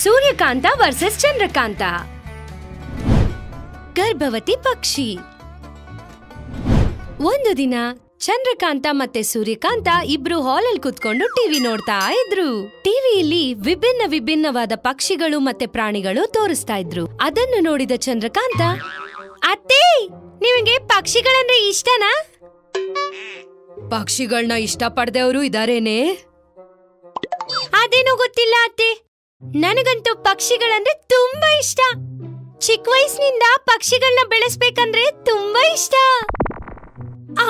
Suryakanta versus Chandrakanta. ಗರ್ಭವತಿ ಪಕ್ಷಿ. ಒಂದು ದಿನ ಚಂದ್ರಕಾಂತ ಮತ್ತೆ ಸೂರ್ಯಕಾಂತ ಇಬ್ರು ಹಾಲಲ್ಲಿ ಕುತ್ಕೊಂಡು ಟಿವಿ ನೋಡ್ತಾ ಇದ್ರು. ಟಿವಿಯಲ್ಲಿ ವಿಭಿನ್ನವಾದ ಪಕ್ಷಿಗಳು ಮತ್ತೆ ಪ್ರಾಣಿಗಳು ತೋರಿಸ್ತಾ ಇದ್ರು. ಅದನ್ನು ನೋಡಿದ ಚಂದ್ರಕಾಂತ, ಅತ್ತೆ, ನಿಮಗೆ ಪಕ್ಷಿಗಳಂದ್ರೆ ಇಷ್ಟನಾ? ಪಕ್ಷಿಗಳನ್ನ ಇಷ್ಟ ಪಡೆದವರು ಇದಾರೇನೆ? ಅದೇನೋ ಗೊತ್ತಿಲ್ಲ ಅತ್ತೆ, ನನಗಂತೂ ಪಕ್ಷಿಗಳಂದ್ರೆ ತುಂಬಾ ಇಷ್ಟ. ಚಿಕ್ಕ ವಯಸ್ಸಿನಿಂದ ಪಕ್ಷಿಗಳನ್ನ ಬೆಳೆಸ್ಬೇಕಂದ್ರೆ ತುಂಬಾ ಇಷ್ಟ.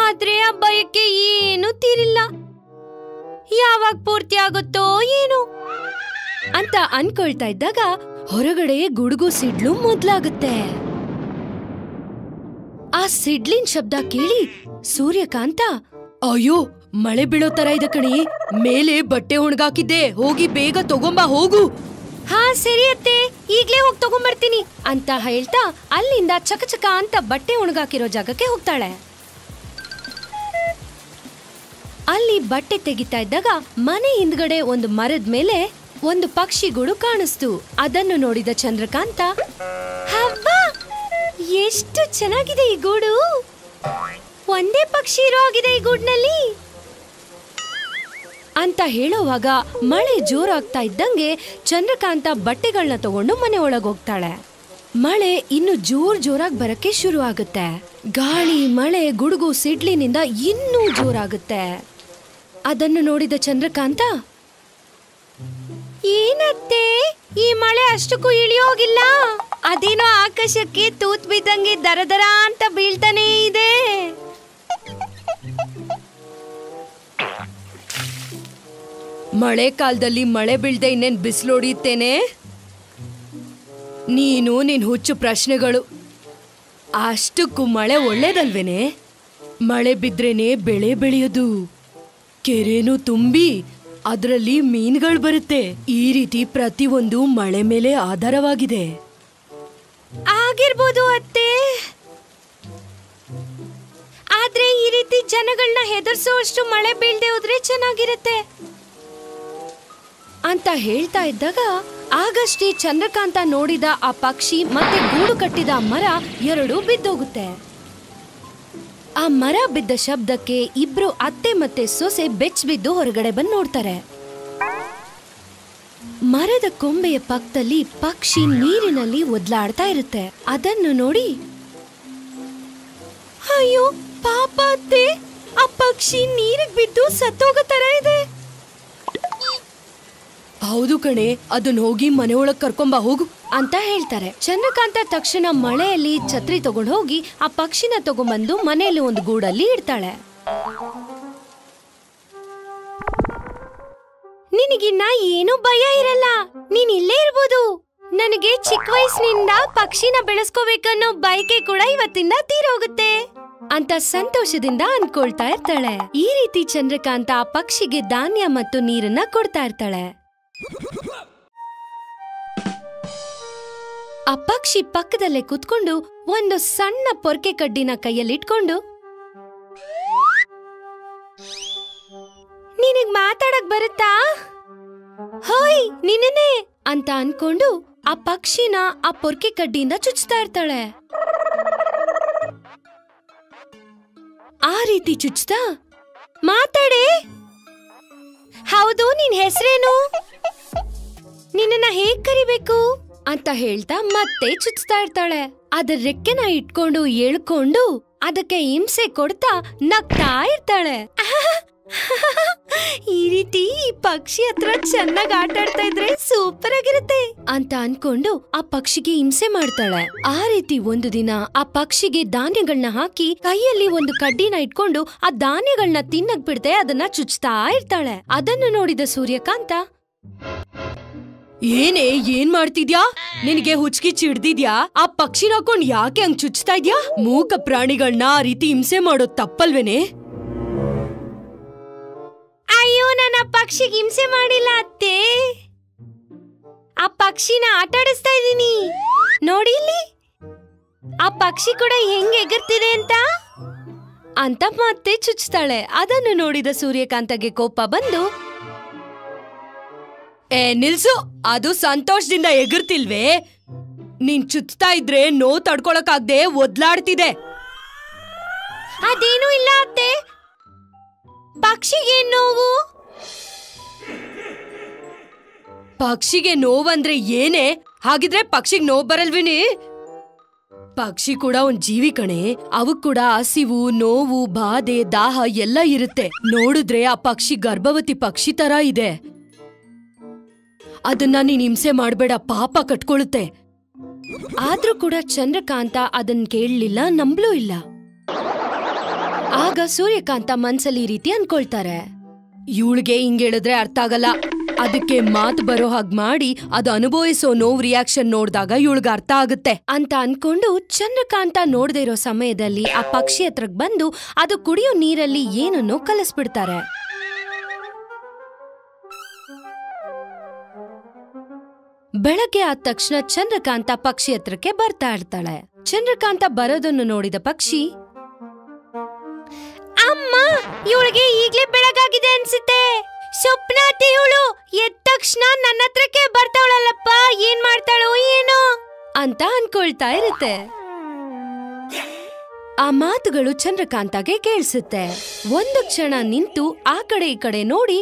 ಆದ್ರೆ ಆ ಬಯಕೆ ಏನು ತೀರಿಲ್ಲ. ಯಾವಾಗ ಪೂರ್ತಿ ಆಗುತ್ತೋ ಏನೋ ಅಂತ ಅನ್ಕೊಳ್ತಾ ಇದ್ದಾಗ ಹೊರಗಡೆ ಗುಡುಗು ಸಿಡ್ಲು ಮೊದ್ಲಾಗುತ್ತೆ. ಆ ಸಿಡ್ಲಿನ್ ಶಬ್ದ ಕೇಳಿ ಸೂರ್ಯಕಾಂತ, ಅಯ್ಯೋ, ಮಳೆ ಬೀಳೋ ತರ ಇದೆ ಕಣಿ, ಮೇಲೆ ಬಟ್ಟೆ ಒಣಗಾಕಿದ್ದೆ, ಹೋಗಿ ಬೇಗ ತಗೊಂಬಾ ಹೋಗು. ಹಾ ಸರಿ ಅತ್ತೆ, ಈಗ್ಲೇ ಹೋಗಿ ತಗೊಂಬರ್ತೀನಿ ಅಂತ ಹೇಳ್ತಾ ಅಲ್ಲಿಂದ ಚಕಚಕ ಅಂತ ಬಟ್ಟೆ ಒಣಗಾಕಿರೋ ಜಾಗಕ್ಕೆ ಹೋಗ್ತಾಳೆ. ಅಲ್ಲಿ ಬಟ್ಟೆ ತೆಗಿತಾ ಇದ್ದಾಗ ಮನೆ ಹಿಂದ್ಗಡೆ ಒಂದು ಮರದ ಮೇಲೆ ಒಂದು ಪಕ್ಷಿ ಗೂಡು ಕಾಣಿಸ್ತು. ಅದನ್ನು ನೋಡಿದ ಚಂದ್ರಕಾಂತ, ಹವ್ವಾ, ಎಷ್ಟು ಚೆನ್ನಾಗಿದೆ ಈ ಗೂಡು, ಒಂದೇ ಪಕ್ಷಿ ಇರೋ ಆಗಿದೆ ಈ ಗೂಡ್ನಲ್ಲಿ ಅಂತ ಹೇಳೋವಾಗ ಮಳೆ ಜೋರಾಗ್ತಾ ಇದ್ದಂಗೆ ಚಂದ್ರಕಾಂತ ಬಟ್ಟೆಗಳನ್ನ ತಗೊಂಡು ಮನೆ ಒಳಗೆ ಹೋಗ್ತಾಳೆ. ಮಳೆ ಇನ್ನು ಜೋರಾಗಿ ಬರಕ್ಕೆ ಶುರು ಆಗುತ್ತೆ. ಗಾಳಿ, ಮಳೆ, ಗುಡುಗು, ಸಿಡ್ಲಿನಿಂದ ಇನ್ನೂ ಜೋರಾಗುತ್ತೆ. ಅದನ್ನು ನೋಡಿದ ಚಂದ್ರಕಾಂತ, ಏನತ್ತೆ, ಈ ಮಳೆ ಅಷ್ಟಕ್ಕೂ ಇಳಿಯೋಗಿಲ್ಲ, ಅದೇನೋ ಆಕಾಶಕ್ಕೆ ತೂತ್ ಬಿದ್ದಂಗೆ ದರ ಅಂತ ಬೀಳ್ತಾನೆ ಇದೆ. ಮಳೆ ಕಾಲದಲ್ಲಿ ಮಳೆ ಬೀಳ್ದೆ ಇನ್ನೇನ್ ಬಿಸಿಲೊಡಿಯುತ್ತೇನೆ? ನೀನು ನಿನ್ ಹುಚ್ಚು ಪ್ರಶ್ನೆಗಳು. ಅಷ್ಟಕ್ಕೂ ಮಳೆ ಒಳ್ಳೇದಲ್ವೇನೆ? ಮಳೆ ಬಿದ್ರೇನೆ ಬೆಳೆ ಬೆಳೆಯೋದು, ಕೆರೆನೂ ತುಂಬಿ ಅದರಲ್ಲಿ ಮೀನುಗಳು ಬರುತ್ತೆ. ಈ ರೀತಿ ಪ್ರತಿಯೊಂದು ಮಳೆ ಮೇಲೆ ಆಧಾರವಾಗಿದೆ. ಆಗಿರ್ಬೋದು ಅತ್ತೆ, ಆದ್ರೆ ಈ ರೀತಿ ಜನಗಳನ್ನ ಹೆದರ್ಸೋಷ್ಟು ಮಳೆ ಬೀಳ್ದೆ ಹೋದ್ರೆ ಚೆನ್ನಾಗಿರುತ್ತೆ ಅಂತ ಹೇಳ್ತಾ ಇದ್ದಾಗ ಆಗಷ್ಟೇ ಚಂದ್ರಕಾಂತ ನೋಡಿದ ಆ ಪಕ್ಷಿ ಮತ್ತೆ ಗೂಡು ಕಟ್ಟಿದ ಮರ ಎರಡೂ ಬಿದ್ದೋಗುತ್ತೆ. ಆ ಮರ ಬಿದ್ದ ಶಬ್ದಕ್ಕೆ ಇಬ್ರು ಅತ್ತೆ ಮತ್ತೆ ಸೊಸೆ ಬೆಚ್ಚಬಿದ್ದು ಹೊರಗಡೆ ಬಂದು ನೋಡ್ತಾರೆ. ಮರದ ಕೊಂಬೆಯ ಪಕ್ಕದಲ್ಲಿ ಪಕ್ಷಿ ನೀರಿನಲ್ಲಿ ಒದ್ಲಾಡ್ತಾ ಇರುತ್ತೆ. ಅದನ್ನು ನೋಡಿ, ಅಯ್ಯೋ ಪಾಪ ಅತ್ತೆ, ಆ ಪಕ್ಷಿ ನೀರಿಗೆ ಬಿದ್ದು ಸತ್ತೋಗೋ ತರ ಇದೆ. ಹೌದು ಕಣೆ, ಅದನ್ನ ಹೋಗಿ ಮನೆ ಒಳಗ್ ಕರ್ಕೊಂಬ ಹೋಗು ಅಂತ ಹೇಳ್ತಾರೆ. ಚಂದ್ರಕಾಂತ ತಕ್ಷಣ ಮಳೆಯಲ್ಲಿ ಛತ್ರಿ ತಗೊಂಡು ಹೋಗಿ ಆ ಪಕ್ಷಿನ ತಗೊಂಡ್ಬಂದು ಮನೆಯಲ್ಲಿ ಒಂದು ಗೂಡಲ್ಲಿ ಇಡ್ತಾಳೆ. ನಿನಗಿನ್ನ ಏನು ಭಯ ಇರಲ್ಲ, ನೀನ್ ಇಲ್ಲೇ ಇರ್ಬೋದು. ನನಗೆ ಚಿಕ್ಕ ವಯಸ್ಸಿನಿಂದ ಪಕ್ಷಿನ ಬೆಳೆಸ್ಕೋಬೇಕನ್ನೋ ಬಯಕೆ ಕೂಡ ಇವತ್ತಿಂದ ತೀರೋಗುತ್ತೆ ಅಂತ ಸಂತೋಷದಿಂದ ಅನ್ಕೊಳ್ತಾ ಇರ್ತಾಳೆ. ಈ ರೀತಿ ಚಂದ್ರಕಾಂತ ಆ ಪಕ್ಷಿಗೆ ಧಾನ್ಯ ಮತ್ತು ನೀರನ್ನ ಕೊಡ್ತಾ ಇರ್ತಾಳೆ. ಆ ಪಕ್ಷಿ ಪಕ್ಕದಲ್ಲೇ ಕುತ್ಕೊಂಡು ಒಂದು ಸಣ್ಣ ಪೊರ್ಕೆ ಕಡ್ಡಿನ ಕೈಯಲ್ಲಿಟ್ಕೊಂಡು, ನಿನಗ್ ಮಾತಾಡಕ್ ಬರುತ್ತಾ? ಹೋಯ್ ನಿನ್ನೆ ಅಂತ ಅನ್ಕೊಂಡು ಆ ಪಕ್ಷಿನ ಆ ಪೊರ್ಕೆ ಕಡ್ಡಿಯಿಂದ ಚುಚ್ತಾ ಇರ್ತಾಳೆ. ಆ ರೀತಿ ಚುಚ್ತಾ, ಮಾತಾಡೆ, ಹೌದು, ನಿನ್ ಹೆಸರೇನು, ನಿನ್ನ ಹೇಗ್ ಕರಿಬೇಕು ಅಂತ ಹೇಳ್ತಾ ಮತ್ತೆ ಚುಚ್ತಾ ಇರ್ತಾಳೆ. ಅದ್ರ ರೆಕ್ಕೆನ ಇಟ್ಕೊಂಡು ಎಳ್ಕೊಂಡು ಅದಕ್ಕೆ ಹಿಂಸೆ ಕೊಡ್ತಾ ನಗ್ತಾ ಇರ್ತಾಳೆ. ಈ ರೀತಿ ಈ ಪಕ್ಷಿ ಹತ್ರ ಚೆನ್ನಾಗಿ ಆಟಾಡ್ತಾ ಇದ್ರೆ ಸೂಪರ್ ಆಗಿರುತ್ತೆ ಅಂತ ಅನ್ಕೊಂಡು ಆ ಪಕ್ಷಿಗೆ ಹಿಂಸೆ ಮಾಡ್ತಾಳೆ. ಆ ರೀತಿ ಒಂದು ದಿನ ಆ ಪಕ್ಷಿಗೆ ಧಾನ್ಯಗಳನ್ನ ಹಾಕಿ ಕೈಯಲ್ಲಿ ಒಂದು ಕಡ್ಡಿನ ಇಟ್ಕೊಂಡು ಆ ಧಾನ್ಯಗಳನ್ನ ತಿನ್ನಕ್ ಬಿಡದೆ ಅದನ್ನ ಚುಚ್ತಾ ಇರ್ತಾಳೆ. ಅದನ್ನು ನೋಡಿದ ಸೂರ್ಯಕಾಂತ, ಏನ್ ಮಾಡ್ತಿದ್ಯಾ? ನಿನಗೆ ಹುಚ್ಕಿ ಚಿಡ್ದಿದ್ಯಾ? ಆ ಪಕ್ಷಿನ ಹಾಕೊಂಡ್ ಯಾಕೆ ಹಂಗ್ ಚುಚ್ತಾ ಇದ್ಯಾ? ಮೂಕ ಪ್ರಾಣಿಗಳನ್ನ ಆ ರೀತಿ ಹಿಂಸೆ ಮಾಡೋದ್ ತಪ್ಪಲ್ವೇನೆ? ಅಯ್ಯೋ, ನನ್ನ ಪಕ್ಷಿಗೆ ಹಿಂಸೆ ಮಾಡಿಲ್ಲ ಅತ್ತೆ, ಆ ಪಕ್ಷಿನ ಆಟಾಡಿಸ್ತಾ ಇದೀನಿ. ನೋಡಿ ಇಲ್ಲಿ, ಆ ಪಕ್ಷಿ ಕೂಡ ಹೆಂಗ್ ಎಗರ್ತಿದೆ ಅಂತ ಮತ್ತೆ ಚುಚ್ತಾಳೆ. ಅದನ್ನು ನೋಡಿದ ಸೂರ್ಯಕಾಂತಗೆ ಕೋಪ ಬಂದು, ನಿಲ್ಸು, ಅದು ಸಂತೋಷದಿಂದ ಎಗರ್ತಿಲ್ವೇ? ನೀನ್ ಚುತ್ತಾ ಇದ್ರೆ ನೋವು ತಡ್ಕೊಳಕಾಗ್ದೆ ಒದ್ಲಾಡ್ತಿದೆ. ಅದೇನೂ ಇಲ್ಲ ಅತ್ತೆ, ಪಕ್ಷಿಗೇನ್ ನೋವು? ಪಕ್ಷಿಗೆ ನೋವಂದ್ರೆ ಏನೇ? ಹಾಗಿದ್ರೆ ಪಕ್ಷಿಗ್ ನೋವು ಬರಲ್ವೇನೆ? ಪಕ್ಷಿ ಕೂಡ ಒಂದ್ ಜೀವಿ ಕಣೆ, ಅವಕ್ ಕೂಡ ಹಸಿವು, ನೋವು, ಬಾಧೆ, ದಾಹ ಎಲ್ಲ ಇರುತ್ತೆ. ನೋಡಿದ್ರೆ ಆ ಪಕ್ಷಿ ಗರ್ಭವತಿ ಪಕ್ಷಿ ತರ ಇದೆ. ಅದನ್ನ ನೀನ್ ಹಿಂಸೆ ಮಾಡ್ಬೇಡ, ಪಾಪ ಕಟ್ಕೊಳುತ್ತೆ. ಆದ್ರೂ ಕೂಡ ಚಂದ್ರಕಾಂತ ಅದನ್ ಕೇಳಲಿಲ್ಲ, ನಂಬ್ಲೂ ಇಲ್ಲ. ಆಗ ಸೂರ್ಯಕಾಂತ ಮನ್ಸಲ್ಲಿ ಈ ರೀತಿ ಅನ್ಕೊಳ್ತಾರೆ, ಇವಳಿಗೆ ಹಿಂಗೇಳಿದ್ರೆ ಅರ್ಥ ಆಗಲ್ಲ, ಅದಕ್ಕೆ ಮಾತು ಬರೋ ಹಾಗ್ ಮಾಡಿ ಅದು ಅನುಭವಿಸೋ ನೋವು ರಿಯಾಕ್ಷನ್ ನೋಡ್ದಾಗ ಇವಳಿಗ ಅರ್ಥ ಆಗುತ್ತೆ ಅಂತ ಅನ್ಕೊಂಡು ಚಂದ್ರಕಾಂತ ನೋಡದೇ ಇರೋ ಸಮಯದಲ್ಲಿ ಆ ಪಕ್ಷಿ ಹತ್ರಕ್ ಬಂದು ಅದು ಕುಡಿಯೋ ನೀರಲ್ಲಿ ಏನನ್ನೋ ಕಲಸ್ಬಿಡ್ತಾರೆ. ಬೆಳಗ್ಗೆ ಆದ ತಕ್ಷಣ ಚಂದ್ರಕಾಂತ ಪಕ್ಷಿ ಹತ್ರಕ್ಕೆ ಬರ್ತಾ ಇರ್ತಾಳೆ. ಚಂದ್ರಕಾಂತ ಬರೋದನ್ನು ನೋಡಿದ ಪಕ್ಷಿ, ಅಮ್ಮ, ಇವಳಿಗೆ ಈಗ್ಲೇ ಬೆಳಗಾಗಿದೆ ಅನ್ಸುತ್ತೆ. ಸ್ವಪ್ನಾತಿ ಇವಳು, ಎದ್ದ ತಕ್ಷಣ ನನ್ನ ಹತ್ರಕ್ಕೆ ಬರ್ತಾವಳಲ್ಲಪ್ಪ, ಏನ್ ಮಾಡ್ತಾಳೋ ಏನೋ ಅಂತ ಅನ್ಕೊಳ್ತಾ ಇರುತ್ತೆ. ಆ ಮಾತುಗಳು ಚಂದ್ರಕಾಂತಗೆ ಕೇಳಿಸುತ್ತೆ. ಒಂದು ಕ್ಷಣ ನಿಂತು ಆ ಕಡೆ ಈ ಕಡೆ ನೋಡಿ,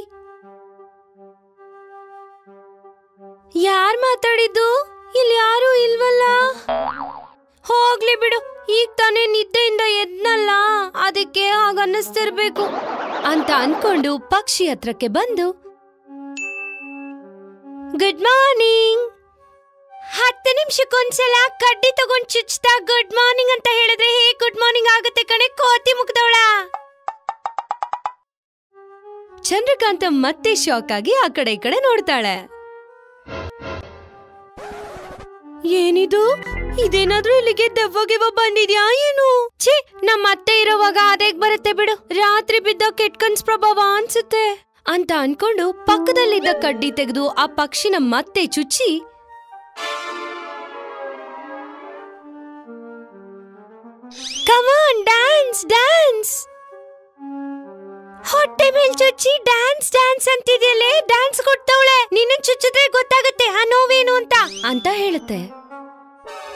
ಯಾರ್ ಮಾತಾಡಿದ್ದು? ಇಲ್ಲಿ ಯಾರು ಇಲ್ವಲ್ಲ. ಹೋಗ್ಲಿ ಬಿಡು, ಈಗ ತಾನೇ ನಿದ್ದೆಯಿಂದ ಎದ್ನಲ್ಲ, ಅದಕ್ಕೆ ಹಾಗನ್ನಿಸ್ತಿರ್ಬೇಕು ಅಂತ ಅನ್ಕೊಂಡು ಪಕ್ಷಿ ಹತ್ರಕ್ಕೆ ಬಂದು, ಗುಡ್ ಮಾರ್ನಿಂಗ್. 10 ನಿಮಿಷಕ್ಕೊಂದ್ಸಲ ಕಡ್ಡಿ ತಗೊಂಡ್ ಚುಚ್ತಾ ಗುಡ್ ಮಾರ್ನಿಂಗ್ ಅಂತ ಹೇಳಿದ್ರೆ ಹೇಗೆ ಗುಡ್ ಮಾರ್ನಿಂಗ್ ಆಗುತ್ತೆ ಕಣೆ, ಕೋತಿ ಮುಗ್ದವಳ. ಚಂದ್ರಕಾಂತ ಮತ್ತೆ ಶಾಕ್ ಆಗಿ ಆ ಕಡೆ ಈ ಕಡೆ ನೋಡ್ತಾಳೆ. ಏನಿದು? ಇದೇನಾದ್ರೂ ಇಲ್ಲಿಗೆ ದೆವ್ವಗೆವ್ವ ಬಂದಿದ್ಯಾ ಏನು? ಛೀ, ನಮ್ಮ ಅತ್ತೆ ಇರೋವಾಗ ಅದೇಗ್ ಬರುತ್ತೆ ಬಿಡು, ರಾತ್ರಿ ಬಿದ್ದ ಕೆಟ್ಟ ಕನ್ಸ್ ಪ್ರಭಾವ ಅನ್ಸುತ್ತೆ ಅಂತ ಅನ್ಕೊಂಡು ಪಕ್ಕದಲ್ಲಿದ್ದ ಕಡ್ಡಿ ತೆಗೆದು ಆ ಪಕ್ಷಿನ ಮತ್ತೆ ಚುಚ್ಚಿ, ಕಮ್ ಆನ್ ಡ್ಯಾನ್ಸ್ ಡ್ಯಾನ್ಸ್, ಹೊಟ್ಟೆ ಮೇಲ್ ಚುಚ್ಚಿ ಡ್ಯಾನ್ಸ್ ಡ್ಯಾನ್ಸ್ ಅಂತಿದ್ಯಲ್ಲೇ, ಡ್ಯಾನ್ಸ್ ಕೊಡ್ತಾವಳೆ, ನಿನ್ನ ಚುಚ್ಚಿದ್ರೆ ಗೊತ್ತಾಗುತ್ತೆ ಆ ನೋವೇನು ಅಂತ ಹೇಳುತ್ತೆ.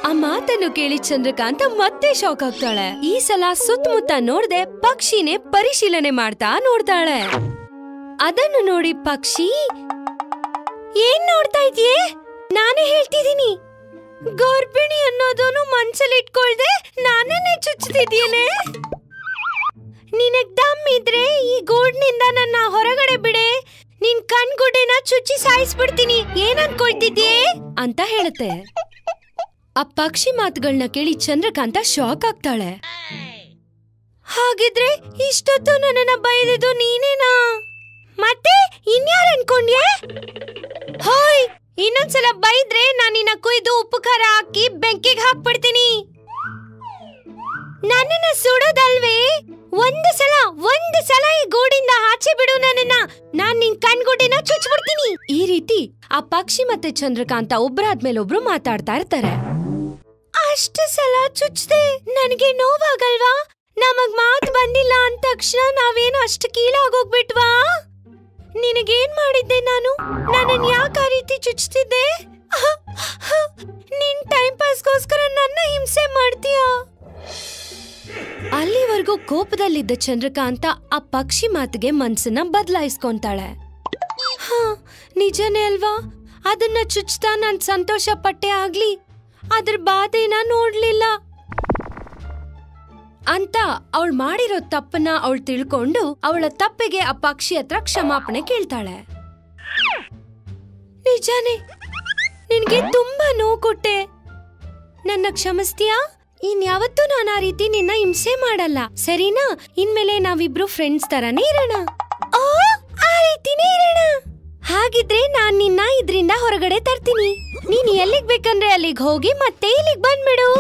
ಆ ಮಾತನ್ನು ಕೇಳಿ ಚಂದ್ರಕಾಂತ ಮತ್ತೆ ಶಾಕ್ ಆಗ್ತಾಳೆ. ಈ ಸಲ ಸುತ್ತಮುತ್ತ ನೋಡ್ದೆ ಪಕ್ಷಿನೇ ಪರಿಶೀಲನೆ ಮಾಡ್ತಾ ನೋಡ್ತಾಳೆ. ಅದನ್ನು ನೋಡಿ ಪಕ್ಷಿ, ಏನ್ ನೋಡ್ತಾ ಇದೀಯೇ? ನಾನೇ ಹೇಳ್ತಿದ್ದೀನಿ, ಗರ್ಭಿಣಿ ಅನ್ನೋದನ್ನು ಮನ್ಸಲ್ಲಿ ಇಟ್ಕೊಳ್ದೆ ನಾನೇ ಚುಚ್ಚುತ್ತಿದ್ದೇನೆ. ನಿನಗ್ ದಮ್ ಇದ್ರೆ ಈ ಗೂಡ್ನಿಂದ ನನ್ನ ಹೊರಗಡೆ ಬಿಡೆ, ನಿನ್ ಕಣ್ಗುಡ್ಡೆನ ಚುಚ್ಚಿ ಸಾಯಿಸ್ಬಿಡ್ತೀನಿ, ಏನ್ ಅನ್ಕೊಳ್ತಿದ್ಯೆ ಅಂತ ಹೇಳುತ್ತೆ. ಆ ಪಕ್ಷಿ ಮಾತುಗಳನ್ನ ಕೇಳಿ ಚಂದ್ರಕಾಂತ ಶಾಕ್ ಆಗ್ತಾಳೆ. ಹಾಗಿದ್ರೆ ಇಷ್ಟೊತ್ತು ನನ್ನನ್ನ ಬೈದಿದ್ದು ನೀನೇನಾ? ಮತ್ತೆ ಇನ್ಯಾರು ಅನ್ಕೊಂಡ್ಯೆ? ಹೋಯ್, ಇನ್ನೊಂದ್ಸಲ ಬೈದ್ರೆ ನಾನಿನ್ನ ಕುಯ್ದು ಉಪ್ಪು ಖಾರ ಹಾಕಿ ಬೆಂಕಿಗೆ ಹಾಕ್ಬಿಡ್ತೀನಿ. ನನ್ನನ್ನ ಸುಡೋದಲ್ವೇ? ಒಂದು ಸಲ ಈ ಗೂಡಿಂದ ಆಚೆ ಬಿಡು ನನ್ನನ್ನ, ನಾನ್ ನಿನ್ ಕಣ್ಗುಡ್ಡಿನ ಚುಚ್ಬಿಡ್ತೀನಿ. ಈ ರೀತಿ ಆ ಪಕ್ಷಿ ಮತ್ತೆ ಚಂದ್ರಕಾಂತ ಒಬ್ರಾದ್ಮೇಲೆ ಒಬ್ರು ಮಾತಾಡ್ತಾ ಇರ್ತಾರೆ. ಅಷ್ಟು ಸಲ ಚುಚ್ಚದೆ ನನಗೆ ನೋವಾಗಲ್ವಾ? ನಮಗ್ ಮಾತು ಬಂದಿಲ್ಲ ಅಂದ ತಕ್ಷಣ ನಾವೇನು ಅಷ್ಟು ಕೀಳಾಗೋಗ್ಬಿಟ್ವಾ? ನಿನಗೇನ್ ಮಾಡಿದ್ದೆ ನಾನು? ನನ್ನನ್ ಯಾಕೆ ಆ ರೀತಿ ಚುಚ್ತಿದ್ದೆ? ನಿನ್ ಟೈಮ್ ಪಾಸ್ಗೋಸ್ಕರ ನನ್ನ ಹಿಂಸೆ ಮಾಡ್ತೀಯಾ? ಅಲ್ಲಿವರೆಗೂ ಕೋಪದಲ್ಲಿದ್ದ ಚಂದ್ರಕಾಂತ ಆ ಪಕ್ಷಿ ಮಾತಿಗೆ ಮನ್ಸನ್ನ ಬದಲಾಯಿಸ್ಕೊಂತಾಳೆ. ನಿಜನೇ ಅಲ್ವಾ? ಅದನ್ನ ಚುಚ್ತಾ ನಾನ್ ಸಂತೋಷ ಪಟ್ಟೆ ಆಗ್ಲಿ, ಅದ್ರ ಬಾಧೆನ ನೋಡ್ಲಿಲ್ಲ ಅಂತ ಅವಳು ಮಾಡಿರೋ ತಪ್ಪನ್ನ ಅವಳು ತಿಳ್ಕೊಂಡು ಅವಳ ತಪ್ಪಿಗೆ ಆ ಪಕ್ಷಿ ಹತ್ರ ಕ್ಷಮಾಪಣೆ ಕೇಳ್ತಾಳೆ. ನಿಜಾನೇ, ನಿನ್ಗೆ ತುಂಬಾ ನೋವು ಕೊಟ್ಟೆ, ನನ್ನ ಕ್ಷಮಿಸ್ತೀಯಾ? ಇನ್ಯಾವತ್ತೂ ನಾನು ಆ ರೀತಿ ನಿನ್ನ ಹಿಂಸೆ ಮಾಡಲ್ಲ, ಸರಿನಾ? ಇನ್ಮೇಲೆ ನಾವಿಬ್ರು ಫ್ರೆಂಡ್ಸ್ ತರಾನೇ ಇರೋಣ. ಆ ರೀತಿನೇ ಇರೋಣ. ಹಾಗಿದ್ರೆ ನಾನ್ ನಿನ್ನ ಇದ್ರಿಂದ ಹೊರಗಡೆ ತರ್ತೀನಿ, ನೀನ್ ಎಲ್ಲಿಗ್ ಬೇಕಂದ್ರೆ ಅಲ್ಲಿಗ್ ಹೋಗಿ ಮತ್ತೆ ಇಲ್ಲಿಗ್ ಬಂದ್ಬಿಡು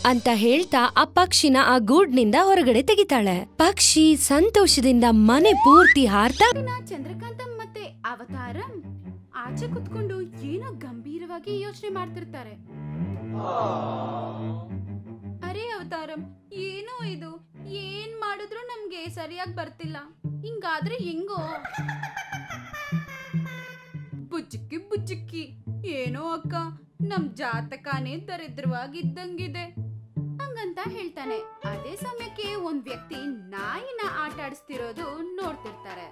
ಅಂತ ಹೇಳ್ತಾ ಆ ಪಕ್ಷಿನ ಆ ಗೂಡ್ನಿಂದ ಹೊರಗಡೆ ತೆಗಿತಾಳೆ. ಪಕ್ಷಿ ಸಂತೋಷದಿಂದ ಮನೆ ಪೂರ್ತಿ ಹಾರ್ತಾ ಚಂದ್ರಕಾಂತಂ ಮತ್ತೆ ಅವತಾರಂ ಆಚೆ ಕುತ್ಕೊಂಡು ಏನೋ ಗಂಭೀರವಾಗಿ ಯೋಚನೆ ಮಾಡ್ತಿರ್ತಾರೆ. ಅರೆ ಅವತಾರಂ, ಏನೋ ಇದು, ಏನ್ ಮಾಡಿದ್ರು ನಮ್ಗೆ ಸರಿಯಾಗಿ ಬರ್ತಿಲ್ಲ, ಹಿಂಗಾದ್ರೆ ಹೆಂಗೋ? ಬುಜ್ಜಿಕ್ಕಿ ಬುಜ್ಜಿಕ್ಕಿ. ಏನೋ ಅಕ್ಕ, ನಮ್ ಜಾತಕನೇ ದರಿದ್ರವಾಗಿದ್ದಂಗಿದೆ ಹಂಗಂತ ಹೇಳ್ತಾನೆ. ಅದೇ ಸಮಯಕ್ಕೆ ಒಂದ್ ವ್ಯಕ್ತಿ ನಾಯಿನ ಆಟ ಆಡಿಸ್ತಿರೋದು ನೋಡ್ತಿರ್ತಾರೆ.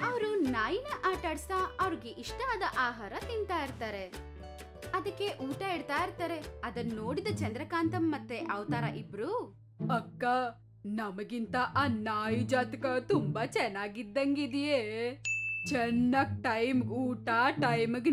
ಅವರು ನಾಯಿನ ಆಟ ಆಡ್ಸ್ತಾ ಅವ್ರಿಗೆ ಇಷ್ಟ ಆದ ಆಹಾರ ತಿಂತಾ ಇರ್ತಾರೆ. ಅದಕ್ಕೆ ಊಟ ಇಡ್ತಾ ಇರ್ತಾರೆ. ಅದನ್ನ ನೋಡಿದ ಚಂದ್ರಕಾಂತಂ ಮತ್ತೆ ಅವತಾರ ಇಬ್ರು, ಅಕ್ಕ ನಮಗಿಂತ ಆ ನಾಯಿ ಜಾತಕ ತುಂಬಾ ಚೆನ್ನಾಗಿದ್ದಂಗಿದೆಯೇ. ಚೆನ್ನಾಗ್ ಟೈಮ್ ಊಟ, ಟೈಮ್ಗೆ